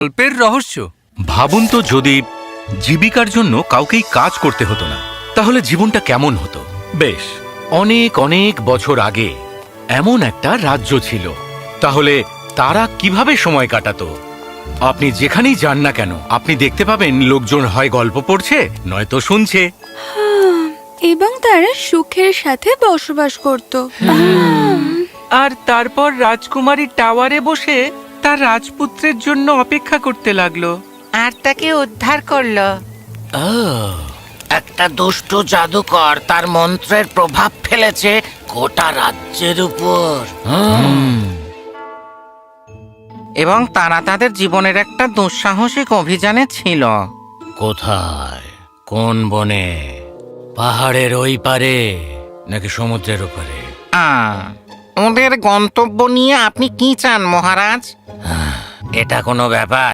গল্পের রহস্য। ভাবুন তো, যদি জীবিকার জন্য কাউকেই কাজ করতে হতো না, তাহলে জীবনটা কেমন হতো। বেশ, অনেক অনেক বছর আগে এমন একটা রাজ্য ছিল। তাহলে তারা কিভাবে সময় কাটাতো? আপনি যেখানেই যান না কেন, আপনি দেখতে পাবেন লোকজন হয় গল্প পড়ছে, নয়তো শুনছে। এবং তারা সুখের সাথে বসবাস করত। আর তারপর রাজকুমারী টাওয়ারে বসে তার রাজপুত্রের জন্য অপেক্ষা করতে লাগলো, আর তাকে উদ্ধার করলো। একটা দুষ্ট জাদুকর তার মন্ত্রের প্রভাব ফেলেছে গোটা রাজ্যের উপর। এবং তারা তাদের জীবনের একটা দুঃসাহসিক অভিযানে ছিল। কোথায়? কোন বনে? পাহাড়ের ওই পারে নাকি সমুদ্রের ওপারে? ওদের গন্তব্য নিয়ে আপনি কি চান মহারাজ? এটা কোনো ব্যাপার?